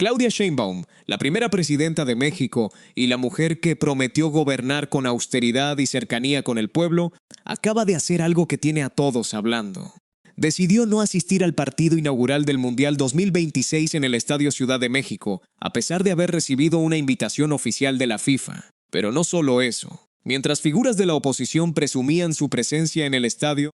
Claudia Sheinbaum, la primera presidenta de México y la mujer que prometió gobernar con austeridad y cercanía con el pueblo, acaba de hacer algo que tiene a todos hablando. Decidió no asistir al partido inaugural del Mundial 2026 en el Estadio Ciudad de México, a pesar de haber recibido una invitación oficial de la FIFA. Pero no solo eso. Mientras figuras de la oposición presumían su presencia en el estadio,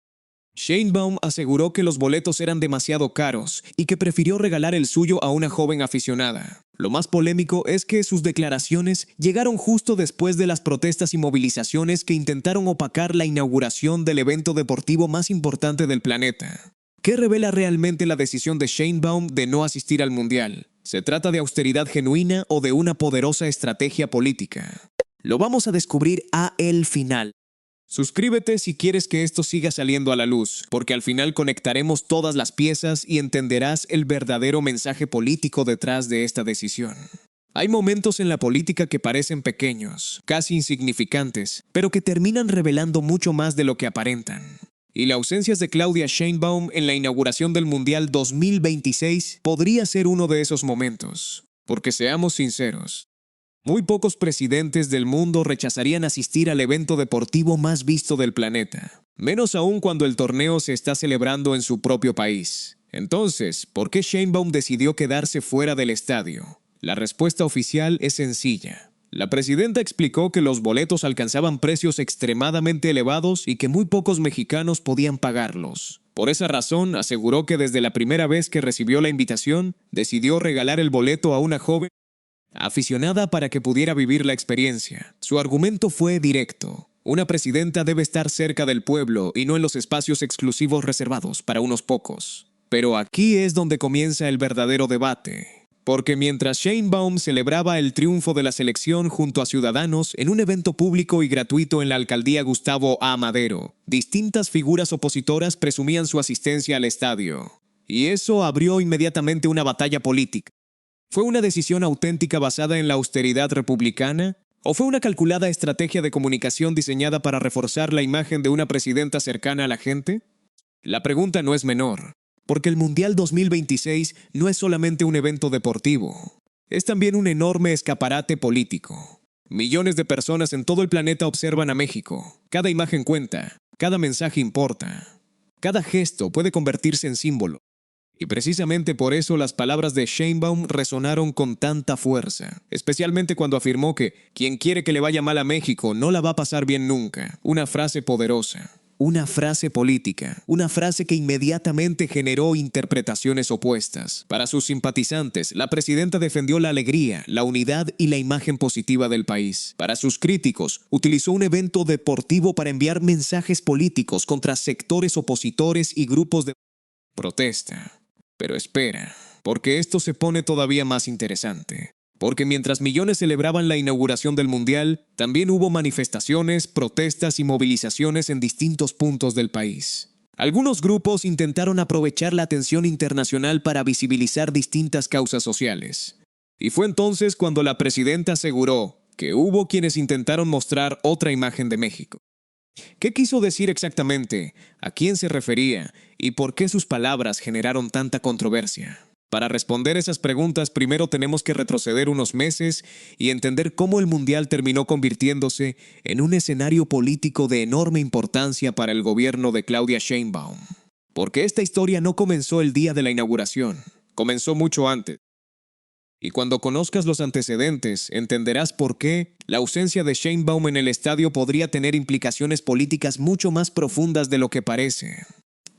Sheinbaum aseguró que los boletos eran demasiado caros y que prefirió regalar el suyo a una joven aficionada. Lo más polémico es que sus declaraciones llegaron justo después de las protestas y movilizaciones que intentaron opacar la inauguración del evento deportivo más importante del planeta. ¿Qué revela realmente la decisión de Sheinbaum de no asistir al Mundial? ¿Se trata de austeridad genuina o de una poderosa estrategia política? Lo vamos a descubrir a el final. Suscríbete si quieres que esto siga saliendo a la luz, porque al final conectaremos todas las piezas y entenderás el verdadero mensaje político detrás de esta decisión. Hay momentos en la política que parecen pequeños, casi insignificantes, pero que terminan revelando mucho más de lo que aparentan. Y la ausencia de Claudia Sheinbaum en la inauguración del Mundial 2026 podría ser uno de esos momentos. Porque seamos sinceros, muy pocos presidentes del mundo rechazarían asistir al evento deportivo más visto del planeta, menos aún cuando el torneo se está celebrando en su propio país. Entonces, ¿por qué Sheinbaum decidió quedarse fuera del estadio? La respuesta oficial es sencilla. La presidenta explicó que los boletos alcanzaban precios extremadamente elevados y que muy pocos mexicanos podían pagarlos. Por esa razón, aseguró que desde la primera vez que recibió la invitación, decidió regalar el boleto a una joven aficionada para que pudiera vivir la experiencia. Su argumento fue directo. Una presidenta debe estar cerca del pueblo y no en los espacios exclusivos reservados para unos pocos. Pero aquí es donde comienza el verdadero debate. Porque mientras Sheinbaum celebraba el triunfo de la selección junto a ciudadanos en un evento público y gratuito en la alcaldía Gustavo A. Madero, distintas figuras opositoras presumían su asistencia al estadio. Y eso abrió inmediatamente una batalla política. ¿Fue una decisión auténtica basada en la austeridad republicana? ¿O fue una calculada estrategia de comunicación diseñada para reforzar la imagen de una presidenta cercana a la gente? La pregunta no es menor, porque el Mundial 2026 no es solamente un evento deportivo, es también un enorme escaparate político. Millones de personas en todo el planeta observan a México. Cada imagen cuenta, cada mensaje importa, cada gesto puede convertirse en símbolo. Y precisamente por eso las palabras de Sheinbaum resonaron con tanta fuerza, especialmente cuando afirmó que quien quiere que le vaya mal a México no la va a pasar bien nunca. Una frase poderosa, una frase política, una frase que inmediatamente generó interpretaciones opuestas. Para sus simpatizantes, la presidenta defendió la alegría, la unidad y la imagen positiva del país. Para sus críticos, utilizó un evento deportivo para enviar mensajes políticos contra sectores opositores y grupos de protesta. Pero espera, porque esto se pone todavía más interesante. Porque mientras millones celebraban la inauguración del Mundial, también hubo manifestaciones, protestas y movilizaciones en distintos puntos del país. Algunos grupos intentaron aprovechar la atención internacional para visibilizar distintas causas sociales. Y fue entonces cuando la presidenta aseguró que hubo quienes intentaron mostrar otra imagen de México. ¿Qué quiso decir exactamente? ¿A quién se refería? ¿Y por qué sus palabras generaron tanta controversia? Para responder esas preguntas, primero tenemos que retroceder unos meses y entender cómo el Mundial terminó convirtiéndose en un escenario político de enorme importancia para el gobierno de Claudia Sheinbaum. Porque esta historia no comenzó el día de la inauguración, comenzó mucho antes. Y cuando conozcas los antecedentes, entenderás por qué la ausencia de Sheinbaum en el estadio podría tener implicaciones políticas mucho más profundas de lo que parece.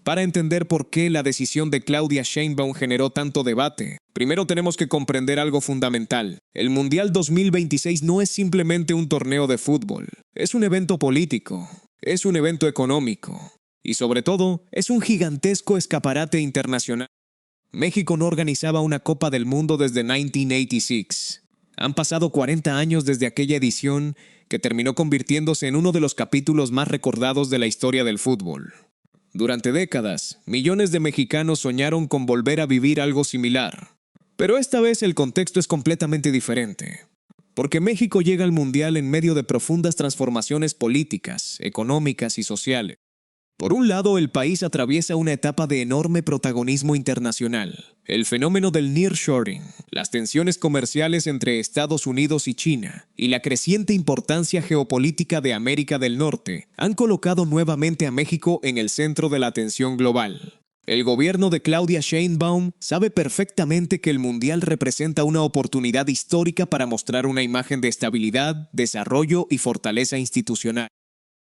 Para entender por qué la decisión de Claudia Sheinbaum generó tanto debate, primero tenemos que comprender algo fundamental. El Mundial 2026 no es simplemente un torneo de fútbol, es un evento político, es un evento económico y sobre todo es un gigantesco escaparate internacional. México no organizaba una Copa del Mundo desde 1986. Han pasado 40 años desde aquella edición que terminó convirtiéndose en uno de los capítulos más recordados de la historia del fútbol. Durante décadas, millones de mexicanos soñaron con volver a vivir algo similar. Pero esta vez el contexto es completamente diferente. Porque México llega al Mundial en medio de profundas transformaciones políticas, económicas y sociales. Por un lado, el país atraviesa una etapa de enorme protagonismo internacional. El fenómeno del nearshoring, las tensiones comerciales entre Estados Unidos y China y la creciente importancia geopolítica de América del Norte han colocado nuevamente a México en el centro de la atención global. El gobierno de Claudia Sheinbaum sabe perfectamente que el Mundial representa una oportunidad histórica para mostrar una imagen de estabilidad, desarrollo y fortaleza institucional.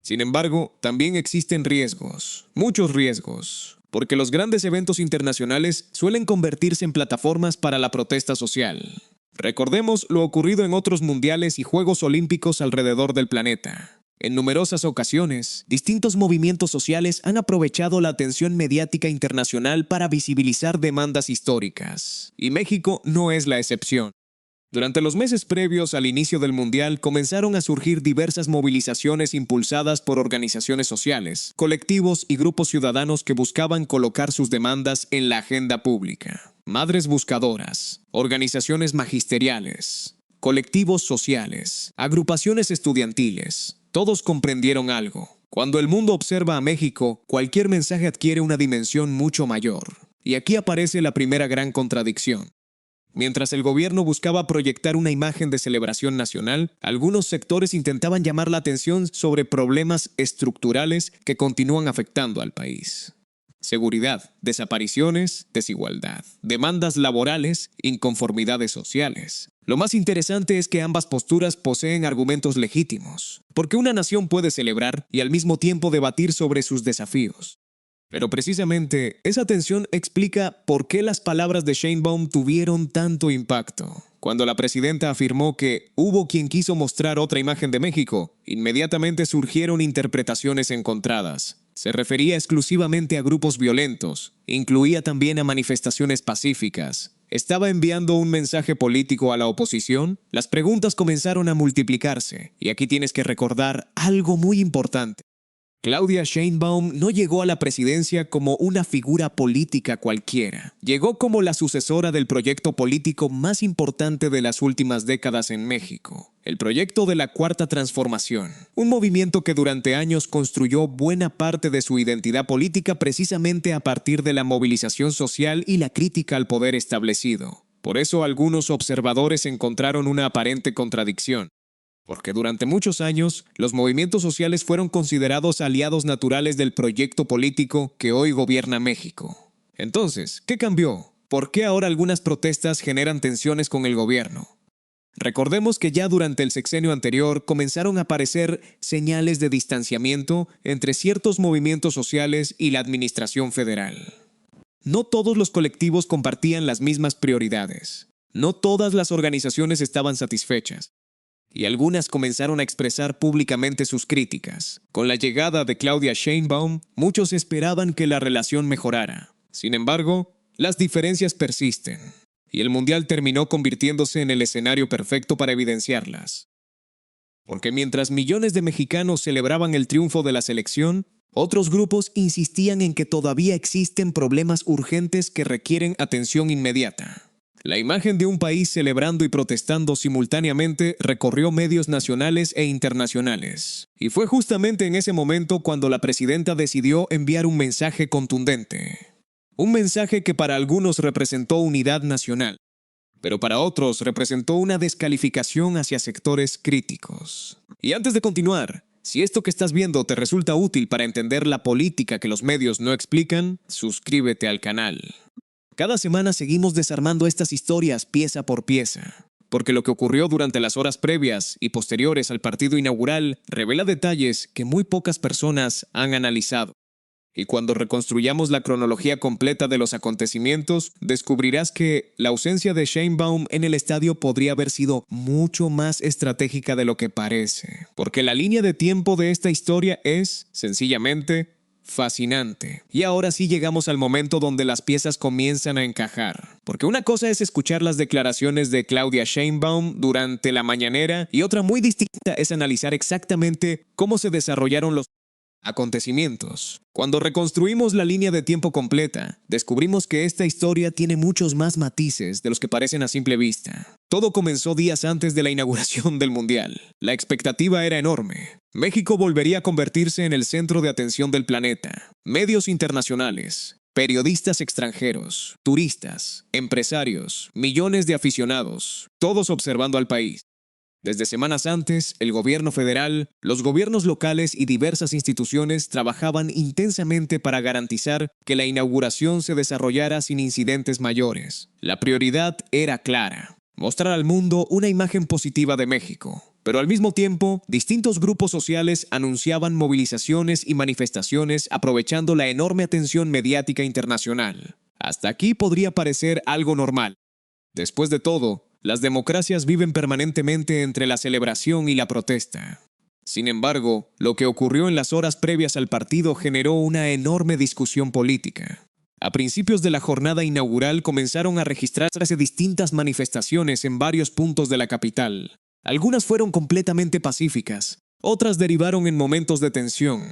Sin embargo, también existen riesgos, muchos riesgos, porque los grandes eventos internacionales suelen convertirse en plataformas para la protesta social. Recordemos lo ocurrido en otros mundiales y Juegos Olímpicos alrededor del planeta. En numerosas ocasiones, distintos movimientos sociales han aprovechado la atención mediática internacional para visibilizar demandas históricas, y México no es la excepción. Durante los meses previos al inicio del Mundial comenzaron a surgir diversas movilizaciones impulsadas por organizaciones sociales, colectivos y grupos ciudadanos que buscaban colocar sus demandas en la agenda pública. Madres buscadoras, organizaciones magisteriales, colectivos sociales, agrupaciones estudiantiles, todos comprendieron algo. Cuando el mundo observa a México, cualquier mensaje adquiere una dimensión mucho mayor. Y aquí aparece la primera gran contradicción. Mientras el gobierno buscaba proyectar una imagen de celebración nacional, algunos sectores intentaban llamar la atención sobre problemas estructurales que continúan afectando al país. Seguridad, desapariciones, desigualdad, demandas laborales, inconformidades sociales. Lo más interesante es que ambas posturas poseen argumentos legítimos, porque una nación puede celebrar y al mismo tiempo debatir sobre sus desafíos. Pero precisamente esa tensión explica por qué las palabras de Sheinbaum tuvieron tanto impacto. Cuando la presidenta afirmó que hubo quien quiso mostrar otra imagen de México, inmediatamente surgieron interpretaciones encontradas. Se refería exclusivamente a grupos violentos, incluía también a manifestaciones pacíficas. ¿Estaba enviando un mensaje político a la oposición? Las preguntas comenzaron a multiplicarse, y aquí tienes que recordar algo muy importante. Claudia Sheinbaum no llegó a la presidencia como una figura política cualquiera. Llegó como la sucesora del proyecto político más importante de las últimas décadas en México, el proyecto de la Cuarta Transformación, un movimiento que durante años construyó buena parte de su identidad política precisamente a partir de la movilización social y la crítica al poder establecido. Por eso algunos observadores encontraron una aparente contradicción. Porque durante muchos años, los movimientos sociales fueron considerados aliados naturales del proyecto político que hoy gobierna México. Entonces, ¿qué cambió? ¿Por qué ahora algunas protestas generan tensiones con el gobierno? Recordemos que ya durante el sexenio anterior comenzaron a aparecer señales de distanciamiento entre ciertos movimientos sociales y la administración federal. No todos los colectivos compartían las mismas prioridades. No todas las organizaciones estaban satisfechas. Y algunas comenzaron a expresar públicamente sus críticas. Con la llegada de Claudia Sheinbaum, muchos esperaban que la relación mejorara. Sin embargo, las diferencias persisten, y el Mundial terminó convirtiéndose en el escenario perfecto para evidenciarlas. Porque mientras millones de mexicanos celebraban el triunfo de la selección, otros grupos insistían en que todavía existen problemas urgentes que requieren atención inmediata. La imagen de un país celebrando y protestando simultáneamente recorrió medios nacionales e internacionales. Y fue justamente en ese momento cuando la presidenta decidió enviar un mensaje contundente. Un mensaje que para algunos representó unidad nacional, pero para otros representó una descalificación hacia sectores críticos. Y antes de continuar, si esto que estás viendo te resulta útil para entender la política que los medios no explican, suscríbete al canal. Cada semana seguimos desarmando estas historias pieza por pieza, porque lo que ocurrió durante las horas previas y posteriores al partido inaugural revela detalles que muy pocas personas han analizado. Y cuando reconstruyamos la cronología completa de los acontecimientos, descubrirás que la ausencia de Sheinbaum en el estadio podría haber sido mucho más estratégica de lo que parece, porque la línea de tiempo de esta historia es, sencillamente, fascinante. Y ahora sí llegamos al momento donde las piezas comienzan a encajar. Porque una cosa es escuchar las declaraciones de Claudia Sheinbaum durante la mañanera y otra muy distinta es analizar exactamente cómo se desarrollaron los acontecimientos. Cuando reconstruimos la línea de tiempo completa, descubrimos que esta historia tiene muchos más matices de los que parecen a simple vista. Todo comenzó días antes de la inauguración del Mundial. La expectativa era enorme. México volvería a convertirse en el centro de atención del planeta. Medios internacionales, periodistas extranjeros, turistas, empresarios, millones de aficionados, todos observando al país. Desde semanas antes, el gobierno federal, los gobiernos locales y diversas instituciones trabajaban intensamente para garantizar que la inauguración se desarrollara sin incidentes mayores. La prioridad era clara: mostrar al mundo una imagen positiva de México. Pero al mismo tiempo, distintos grupos sociales anunciaban movilizaciones y manifestaciones aprovechando la enorme atención mediática internacional. Hasta aquí podría parecer algo normal. Después de todo, las democracias viven permanentemente entre la celebración y la protesta. Sin embargo, lo que ocurrió en las horas previas al partido generó una enorme discusión política. A principios de la jornada inaugural comenzaron a registrarse distintas manifestaciones en varios puntos de la capital. Algunas fueron completamente pacíficas, otras derivaron en momentos de tensión,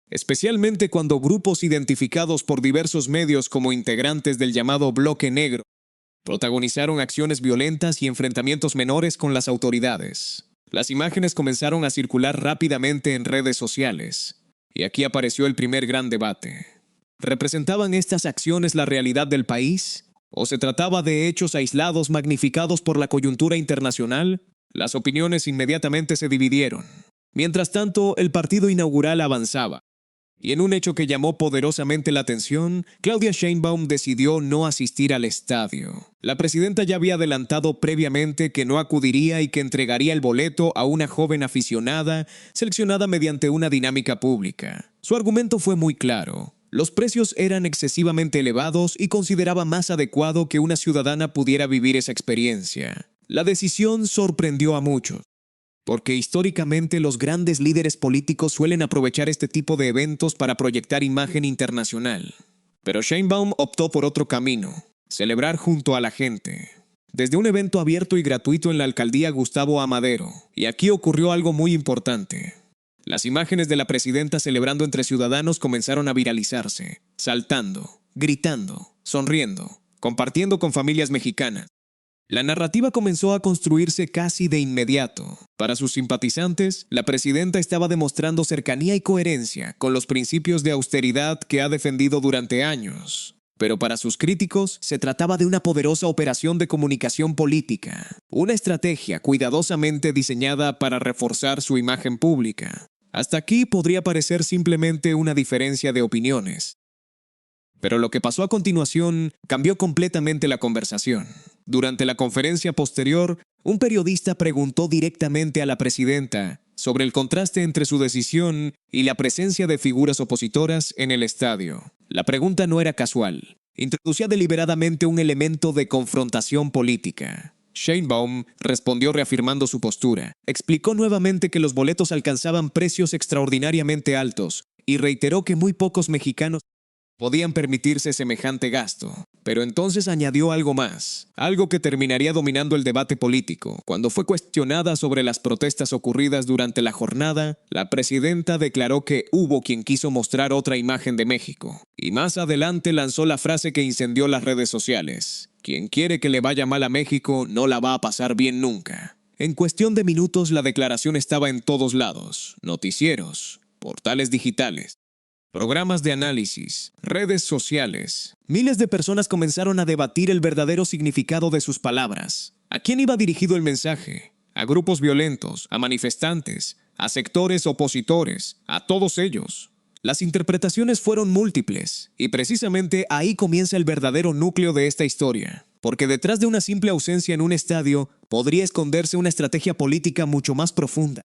especialmente cuando grupos identificados por diversos medios como integrantes del llamado Bloque Negro protagonizaron acciones violentas y enfrentamientos menores con las autoridades. Las imágenes comenzaron a circular rápidamente en redes sociales, y aquí apareció el primer gran debate. ¿Representaban estas acciones la realidad del país? ¿O se trataba de hechos aislados magnificados por la coyuntura internacional? Las opiniones inmediatamente se dividieron. Mientras tanto, el partido inaugural avanzaba. Y en un hecho que llamó poderosamente la atención, Claudia Sheinbaum decidió no asistir al estadio. La presidenta ya había adelantado previamente que no acudiría y que entregaría el boleto a una joven aficionada seleccionada mediante una dinámica pública. Su argumento fue muy claro. Los precios eran excesivamente elevados y consideraba más adecuado que una ciudadana pudiera vivir esa experiencia. La decisión sorprendió a muchos, porque históricamente los grandes líderes políticos suelen aprovechar este tipo de eventos para proyectar imagen internacional. Pero Sheinbaum optó por otro camino: celebrar junto a la gente. Desde un evento abierto y gratuito en la alcaldía Gustavo Amadero. Y aquí ocurrió algo muy importante. Las imágenes de la presidenta celebrando entre ciudadanos comenzaron a viralizarse, saltando, gritando, sonriendo, compartiendo con familias mexicanas. La narrativa comenzó a construirse casi de inmediato. Para sus simpatizantes, la presidenta estaba demostrando cercanía y coherencia con los principios de austeridad que ha defendido durante años. Pero para sus críticos, se trataba de una poderosa operación de comunicación política, una estrategia cuidadosamente diseñada para reforzar su imagen pública. Hasta aquí podría parecer simplemente una diferencia de opiniones. Pero lo que pasó a continuación cambió completamente la conversación. Durante la conferencia posterior, un periodista preguntó directamente a la presidenta sobre el contraste entre su decisión y la presencia de figuras opositoras en el estadio. La pregunta no era casual. Introducía deliberadamente un elemento de confrontación política. Sheinbaum respondió reafirmando su postura. Explicó nuevamente que los boletos alcanzaban precios extraordinariamente altos y reiteró que muy pocos mexicanos podían permitirse semejante gasto. Pero entonces añadió algo más, algo que terminaría dominando el debate político. Cuando fue cuestionada sobre las protestas ocurridas durante la jornada, la presidenta declaró que hubo quien quiso mostrar otra imagen de México. Y más adelante lanzó la frase que incendió las redes sociales: quien quiere que le vaya mal a México no la va a pasar bien nunca. En cuestión de minutos la declaración estaba en todos lados: noticieros, portales digitales, programas de análisis, redes sociales. Miles de personas comenzaron a debatir el verdadero significado de sus palabras. ¿A quién iba dirigido el mensaje? ¿A grupos violentos? ¿A manifestantes? ¿A sectores opositores? ¿A todos ellos? Las interpretaciones fueron múltiples, y precisamente ahí comienza el verdadero núcleo de esta historia. Porque detrás de una simple ausencia en un estadio podría esconderse una estrategia política mucho más profunda.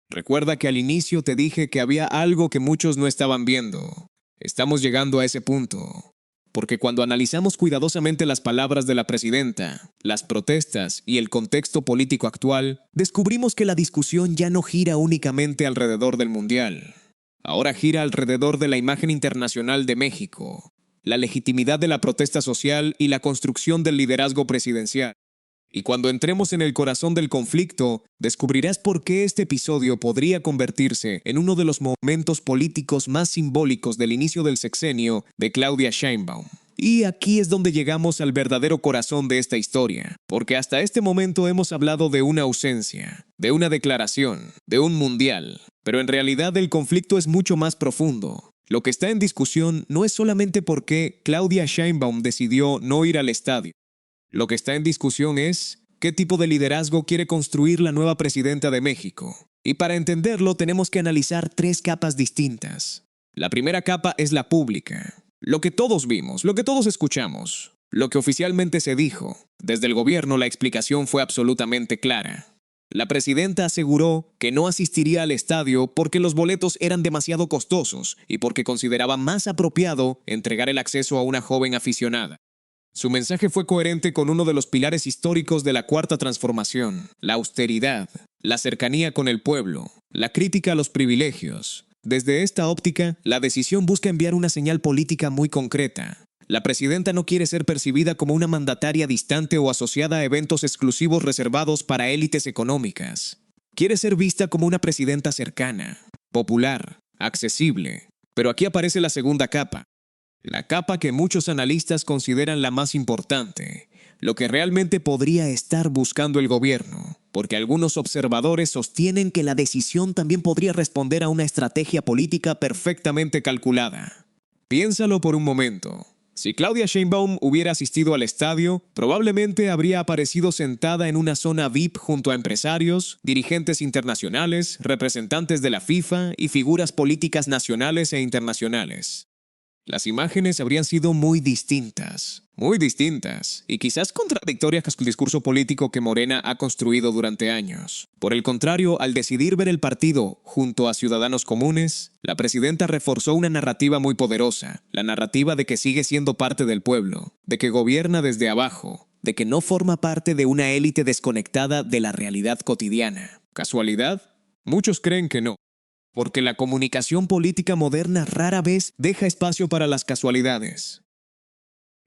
Recuerda que al inicio te dije que había algo que muchos no estaban viendo. Estamos llegando a ese punto. Porque cuando analizamos cuidadosamente las palabras de la presidenta, las protestas y el contexto político actual, descubrimos que la discusión ya no gira únicamente alrededor del Mundial. Ahora gira alrededor de la imagen internacional de México, la legitimidad de la protesta social y la construcción del liderazgo presidencial. Y cuando entremos en el corazón del conflicto, descubrirás por qué este episodio podría convertirse en uno de los momentos políticos más simbólicos del inicio del sexenio de Claudia Sheinbaum. Y aquí es donde llegamos al verdadero corazón de esta historia, porque hasta este momento hemos hablado de una ausencia, de una declaración, de un mundial, pero en realidad el conflicto es mucho más profundo. Lo que está en discusión no es solamente por qué Claudia Sheinbaum decidió no ir al estadio. Lo que está en discusión es qué tipo de liderazgo quiere construir la nueva presidenta de México. Y para entenderlo tenemos que analizar tres capas distintas. La primera capa es la pública. Lo que todos vimos, lo que todos escuchamos, lo que oficialmente se dijo. Desde el gobierno la explicación fue absolutamente clara. La presidenta aseguró que no asistiría al estadio porque los boletos eran demasiado costosos y porque consideraba más apropiado entregar el acceso a una joven aficionada. Su mensaje fue coherente con uno de los pilares históricos de la Cuarta Transformación, la austeridad, la cercanía con el pueblo, la crítica a los privilegios. Desde esta óptica, la decisión busca enviar una señal política muy concreta. La presidenta no quiere ser percibida como una mandataria distante o asociada a eventos exclusivos reservados para élites económicas. Quiere ser vista como una presidenta cercana, popular, accesible. Pero aquí aparece la segunda capa. La capa que muchos analistas consideran la más importante, lo que realmente podría estar buscando el gobierno, porque algunos observadores sostienen que la decisión también podría responder a una estrategia política perfectamente calculada. Piénsalo por un momento. Si Claudia Sheinbaum hubiera asistido al estadio, probablemente habría aparecido sentada en una zona VIP junto a empresarios, dirigentes internacionales, representantes de la FIFA y figuras políticas nacionales e internacionales. Las imágenes habrían sido muy distintas, y quizás contradictorias con el discurso político que Morena ha construido durante años. Por el contrario, al decidir ver el partido junto a ciudadanos comunes, la presidenta reforzó una narrativa muy poderosa, la narrativa de que sigue siendo parte del pueblo, de que gobierna desde abajo, de que no forma parte de una élite desconectada de la realidad cotidiana. ¿Casualidad? Muchos creen que no. Porque la comunicación política moderna rara vez deja espacio para las casualidades.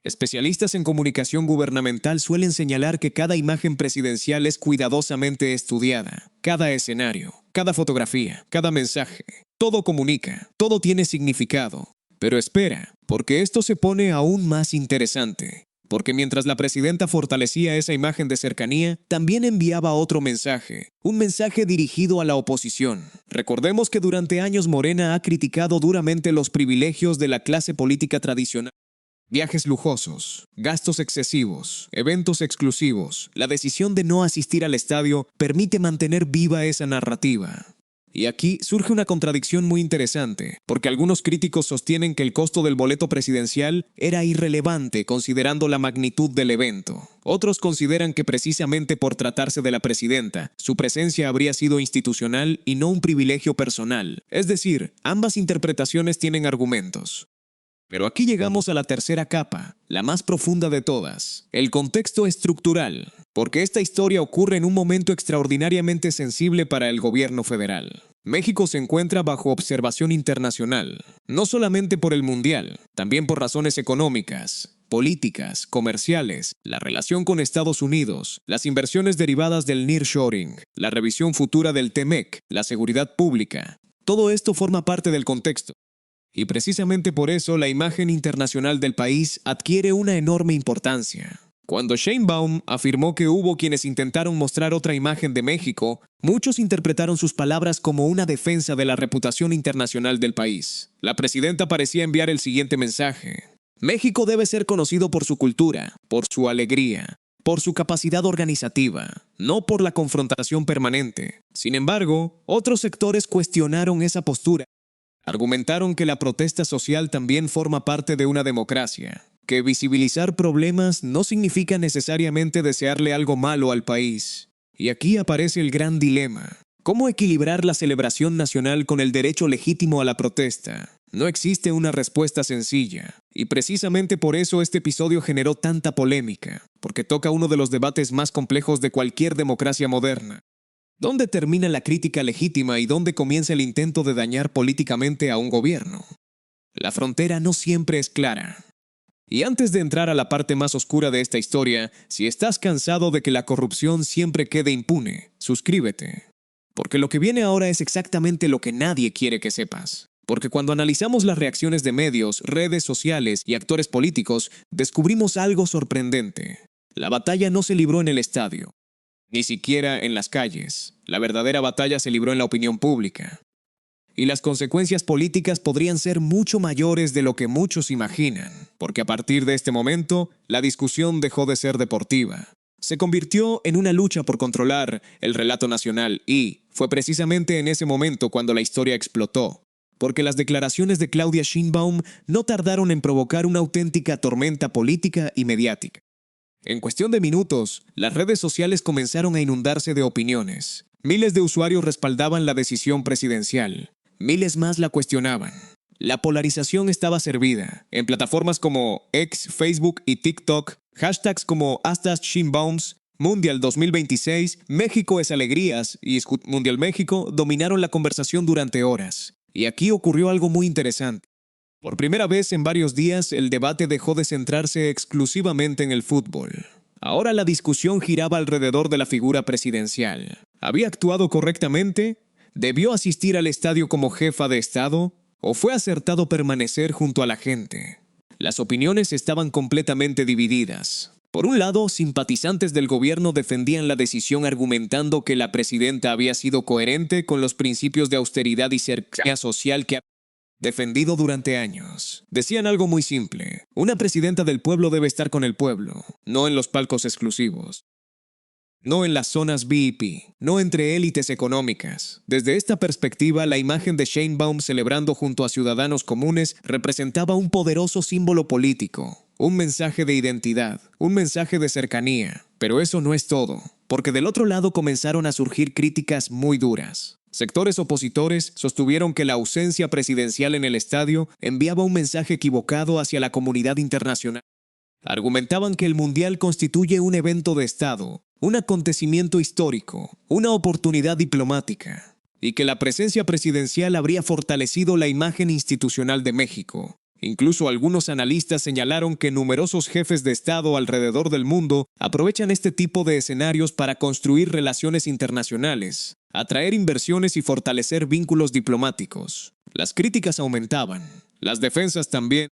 Especialistas en comunicación gubernamental suelen señalar que cada imagen presidencial es cuidadosamente estudiada. Cada escenario, cada fotografía, cada mensaje. Todo comunica, todo tiene significado. Pero espera, porque esto se pone aún más interesante. Porque mientras la presidenta fortalecía esa imagen de cercanía, también enviaba otro mensaje, un mensaje dirigido a la oposición. Recordemos que durante años Morena ha criticado duramente los privilegios de la clase política tradicional. Viajes lujosos, gastos excesivos, eventos exclusivos. La decisión de no asistir al estadio permite mantener viva esa narrativa. Y aquí surge una contradicción muy interesante, porque algunos críticos sostienen que el costo del boleto presidencial era irrelevante considerando la magnitud del evento. Otros consideran que precisamente por tratarse de la presidenta, su presencia habría sido institucional y no un privilegio personal. Es decir, ambas interpretaciones tienen argumentos. Pero aquí llegamos a la tercera capa, la más profunda de todas, el contexto estructural, porque esta historia ocurre en un momento extraordinariamente sensible para el gobierno federal. México se encuentra bajo observación internacional, no solamente por el mundial, también por razones económicas, políticas, comerciales, la relación con Estados Unidos, las inversiones derivadas del nearshoring, la revisión futura del TEMEC, la seguridad pública. Todo esto forma parte del contexto. Y precisamente por eso la imagen internacional del país adquiere una enorme importancia. Cuando Sheinbaum afirmó que hubo quienes intentaron mostrar otra imagen de México, muchos interpretaron sus palabras como una defensa de la reputación internacional del país. La presidenta parecía enviar el siguiente mensaje: México debe ser conocido por su cultura, por su alegría, por su capacidad organizativa, no por la confrontación permanente. Sin embargo, otros sectores cuestionaron esa postura. Argumentaron que la protesta social también forma parte de una democracia, que visibilizar problemas no significa necesariamente desearle algo malo al país. Y aquí aparece el gran dilema. ¿Cómo equilibrar la celebración nacional con el derecho legítimo a la protesta? No existe una respuesta sencilla, y precisamente por eso este episodio generó tanta polémica, porque toca uno de los debates más complejos de cualquier democracia moderna. ¿Dónde termina la crítica legítima y dónde comienza el intento de dañar políticamente a un gobierno? La frontera no siempre es clara. Y antes de entrar a la parte más oscura de esta historia, si estás cansado de que la corrupción siempre quede impune, suscríbete. Porque lo que viene ahora es exactamente lo que nadie quiere que sepas. Porque cuando analizamos las reacciones de medios, redes sociales y actores políticos, descubrimos algo sorprendente. La batalla no se libró en el estadio, ni siquiera en las calles. La verdadera batalla se libró en la opinión pública. Y las consecuencias políticas podrían ser mucho mayores de lo que muchos imaginan, porque a partir de este momento, la discusión dejó de ser deportiva. Se convirtió en una lucha por controlar el relato nacional y fue precisamente en ese momento cuando la historia explotó, porque las declaraciones de Claudia Sheinbaum no tardaron en provocar una auténtica tormenta política y mediática. En cuestión de minutos, las redes sociales comenzaron a inundarse de opiniones. Miles de usuarios respaldaban la decisión presidencial. Miles más la cuestionaban. La polarización estaba servida. En plataformas como X, Facebook y TikTok, hashtags como #Sheinbaums, Mundial 2026, México es alegrías y Mundial México dominaron la conversación durante horas. Y aquí ocurrió algo muy interesante. Por primera vez en varios días, el debate dejó de centrarse exclusivamente en el fútbol. Ahora la discusión giraba alrededor de la figura presidencial. ¿Había actuado correctamente? ¿Debió asistir al estadio como jefa de Estado? ¿O fue acertado permanecer junto a la gente? Las opiniones estaban completamente divididas. Por un lado, simpatizantes del gobierno defendían la decisión argumentando que la presidenta había sido coherente con los principios de austeridad y cercanía social que defendido durante años. Decían algo muy simple: una presidenta del pueblo debe estar con el pueblo, no en los palcos exclusivos, no en las zonas VIP, no entre élites económicas. Desde esta perspectiva, la imagen de Sheinbaum celebrando junto a ciudadanos comunes representaba un poderoso símbolo político, un mensaje de identidad, un mensaje de cercanía. Pero eso no es todo, porque del otro lado comenzaron a surgir críticas muy duras. Sectores opositores sostuvieron que la ausencia presidencial en el estadio enviaba un mensaje equivocado hacia la comunidad internacional. Argumentaban que el Mundial constituye un evento de Estado, un acontecimiento histórico, una oportunidad diplomática, y que la presencia presidencial habría fortalecido la imagen institucional de México. Incluso algunos analistas señalaron que numerosos jefes de Estado alrededor del mundo aprovechan este tipo de escenarios para construir relaciones internacionales, atraer inversiones y fortalecer vínculos diplomáticos. Las críticas aumentaban, las defensas también.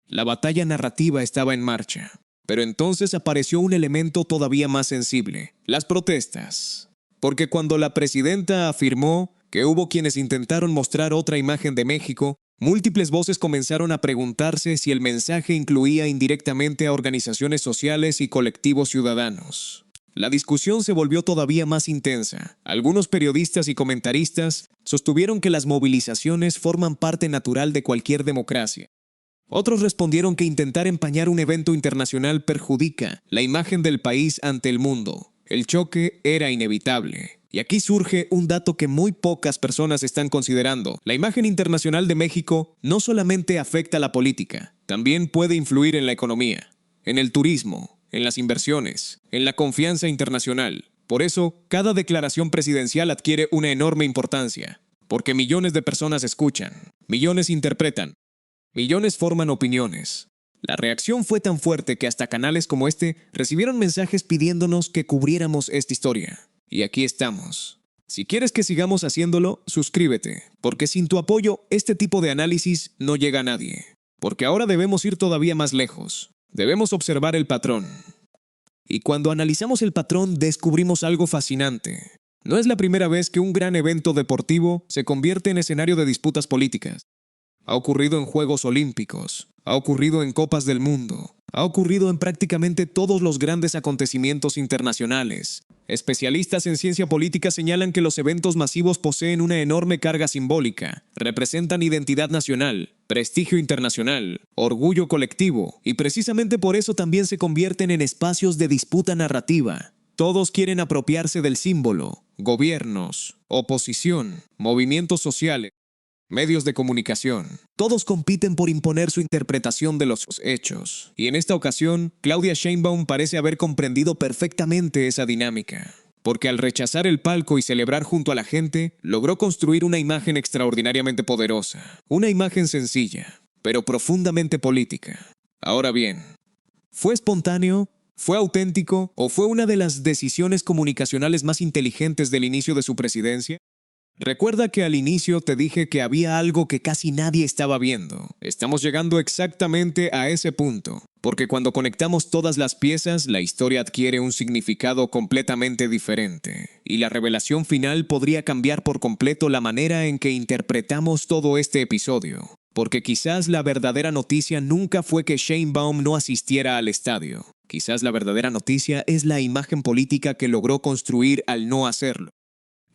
La batalla narrativa estaba en marcha. Pero entonces apareció un elemento todavía más sensible: las protestas. Porque cuando la presidenta afirmó que hubo quienes intentaron mostrar otra imagen de México, múltiples voces comenzaron a preguntarse si el mensaje incluía indirectamente a organizaciones sociales y colectivos ciudadanos. La discusión se volvió todavía más intensa. Algunos periodistas y comentaristas sostuvieron que las movilizaciones forman parte natural de cualquier democracia. Otros respondieron que intentar empañar un evento internacional perjudica la imagen del país ante el mundo. El choque era inevitable. Y aquí surge un dato que muy pocas personas están considerando. La imagen internacional de México no solamente afecta a la política, también puede influir en la economía, en el turismo, en las inversiones, en la confianza internacional. Por eso, cada declaración presidencial adquiere una enorme importancia, porque millones de personas escuchan, millones interpretan, millones forman opiniones. La reacción fue tan fuerte que hasta canales como este recibieron mensajes pidiéndonos que cubriéramos esta historia. Y aquí estamos. Si quieres que sigamos haciéndolo, suscríbete, porque sin tu apoyo, este tipo de análisis no llega a nadie. Porque ahora debemos ir todavía más lejos. Debemos observar el patrón. Y cuando analizamos el patrón, descubrimos algo fascinante. No es la primera vez que un gran evento deportivo se convierte en escenario de disputas políticas. Ha ocurrido en Juegos Olímpicos, ha ocurrido en Copas del Mundo, ha ocurrido en prácticamente todos los grandes acontecimientos internacionales. Especialistas en ciencia política señalan que los eventos masivos poseen una enorme carga simbólica, representan identidad nacional, prestigio internacional, orgullo colectivo, y precisamente por eso también se convierten en espacios de disputa narrativa. Todos quieren apropiarse del símbolo: gobiernos, oposición, movimientos sociales, medios de comunicación. Todos compiten por imponer su interpretación de los hechos. Y en esta ocasión, Claudia Sheinbaum parece haber comprendido perfectamente esa dinámica. Porque al rechazar el palco y celebrar junto a la gente, logró construir una imagen extraordinariamente poderosa. Una imagen sencilla, pero profundamente política. Ahora bien, ¿fue espontáneo? ¿Fue auténtico? ¿O fue una de las decisiones comunicacionales más inteligentes del inicio de su presidencia? Recuerda que al inicio te dije que había algo que casi nadie estaba viendo. Estamos llegando exactamente a ese punto, porque cuando conectamos todas las piezas, la historia adquiere un significado completamente diferente, y la revelación final podría cambiar por completo la manera en que interpretamos todo este episodio. Porque quizás la verdadera noticia nunca fue que Shane Baum no asistiera al estadio. Quizás la verdadera noticia es la imagen política que logró construir al no hacerlo.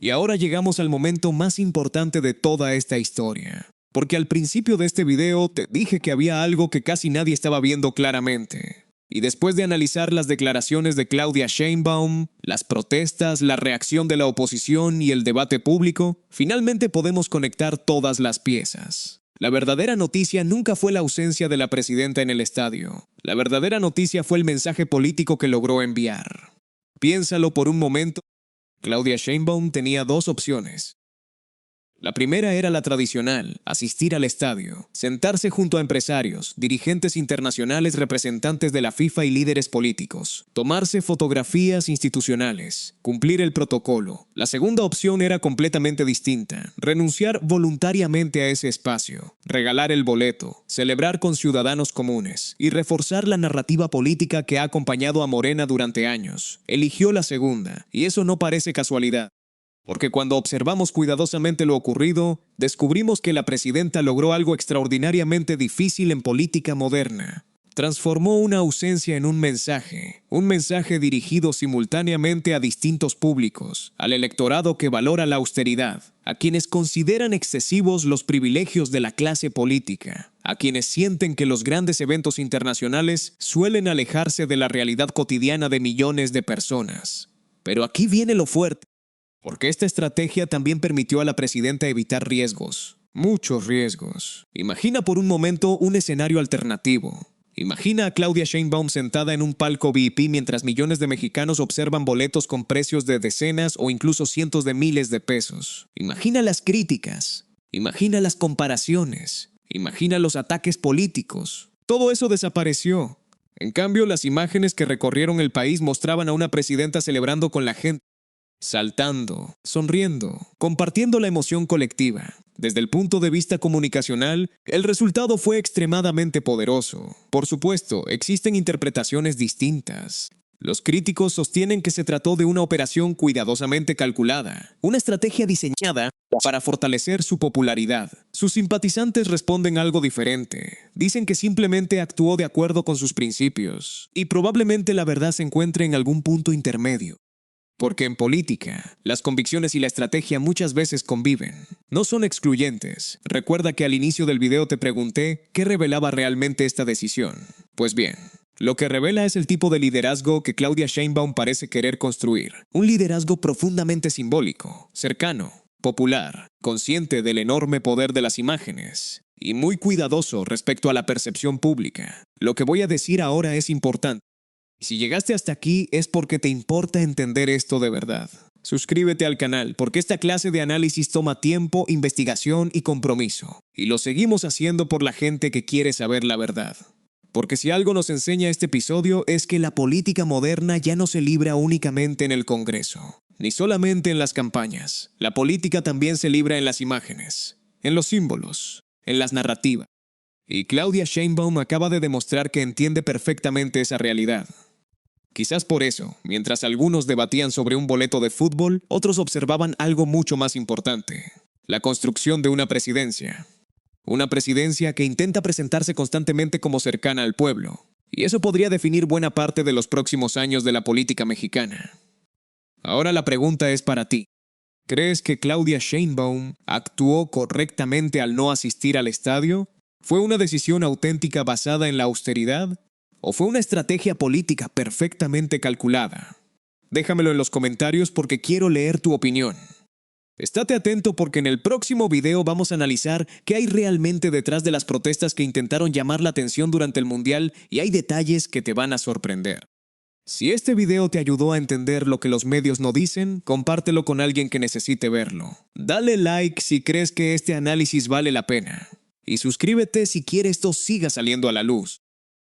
Y ahora llegamos al momento más importante de toda esta historia. Porque al principio de este video te dije que había algo que casi nadie estaba viendo claramente. Y después de analizar las declaraciones de Claudia Sheinbaum, las protestas, la reacción de la oposición y el debate público, finalmente podemos conectar todas las piezas. La verdadera noticia nunca fue la ausencia de la presidenta en el estadio. La verdadera noticia fue el mensaje político que logró enviar. Piénsalo por un momento. Claudia Sheinbaum tenía dos opciones. La primera era la tradicional, asistir al estadio, sentarse junto a empresarios, dirigentes internacionales, representantes de la FIFA y líderes políticos, tomarse fotografías institucionales, cumplir el protocolo. La segunda opción era completamente distinta, renunciar voluntariamente a ese espacio, regalar el boleto, celebrar con ciudadanos comunes y reforzar la narrativa política que ha acompañado a Morena durante años. Eligió la segunda, y eso no parece casualidad. Porque cuando observamos cuidadosamente lo ocurrido, descubrimos que la presidenta logró algo extraordinariamente difícil en política moderna. Transformó una ausencia en un mensaje dirigido simultáneamente a distintos públicos, al electorado que valora la austeridad, a quienes consideran excesivos los privilegios de la clase política, a quienes sienten que los grandes eventos internacionales suelen alejarse de la realidad cotidiana de millones de personas. Pero aquí viene lo fuerte. Porque esta estrategia también permitió a la presidenta evitar riesgos, muchos riesgos. Imagina por un momento un escenario alternativo. Imagina a Claudia Sheinbaum sentada en un palco VIP mientras millones de mexicanos observan boletos con precios de decenas o incluso cientos de miles de pesos. Imagina las críticas, imagina las comparaciones, imagina los ataques políticos. Todo eso desapareció. En cambio, las imágenes que recorrieron el país mostraban a una presidenta celebrando con la gente, saltando, sonriendo, compartiendo la emoción colectiva. Desde el punto de vista comunicacional, el resultado fue extremadamente poderoso. Por supuesto, existen interpretaciones distintas. Los críticos sostienen que se trató de una operación cuidadosamente calculada, una estrategia diseñada para fortalecer su popularidad. Sus simpatizantes responden algo diferente. Dicen que simplemente actuó de acuerdo con sus principios, y probablemente la verdad se encuentre en algún punto intermedio. Porque en política, las convicciones y la estrategia muchas veces conviven. No son excluyentes. Recuerda que al inicio del video te pregunté qué revelaba realmente esta decisión. Pues bien, lo que revela es el tipo de liderazgo que Claudia Sheinbaum parece querer construir. Un liderazgo profundamente simbólico, cercano, popular, consciente del enorme poder de las imágenes y muy cuidadoso respecto a la percepción pública. Lo que voy a decir ahora es importante. Si llegaste hasta aquí es porque te importa entender esto de verdad. Suscríbete al canal porque esta clase de análisis toma tiempo, investigación y compromiso. Y lo seguimos haciendo por la gente que quiere saber la verdad. Porque si algo nos enseña este episodio es que la política moderna ya no se libra únicamente en el Congreso, ni solamente en las campañas. La política también se libra en las imágenes, en los símbolos, en las narrativas. Y Claudia Sheinbaum acaba de demostrar que entiende perfectamente esa realidad. Quizás por eso, mientras algunos debatían sobre un boleto de fútbol, otros observaban algo mucho más importante: la construcción de una presidencia. Una presidencia que intenta presentarse constantemente como cercana al pueblo. Y eso podría definir buena parte de los próximos años de la política mexicana. Ahora la pregunta es para ti. ¿Crees que Claudia Sheinbaum actuó correctamente al no asistir al estadio? ¿Fue una decisión auténtica basada en la austeridad? ¿O fue una estrategia política perfectamente calculada? Déjamelo en los comentarios porque quiero leer tu opinión. Estate atento porque en el próximo video vamos a analizar qué hay realmente detrás de las protestas que intentaron llamar la atención durante el Mundial y hay detalles que te van a sorprender. Si este video te ayudó a entender lo que los medios no dicen, compártelo con alguien que necesite verlo. Dale like si crees que este análisis vale la pena. Y suscríbete si quieres esto siga saliendo a la luz.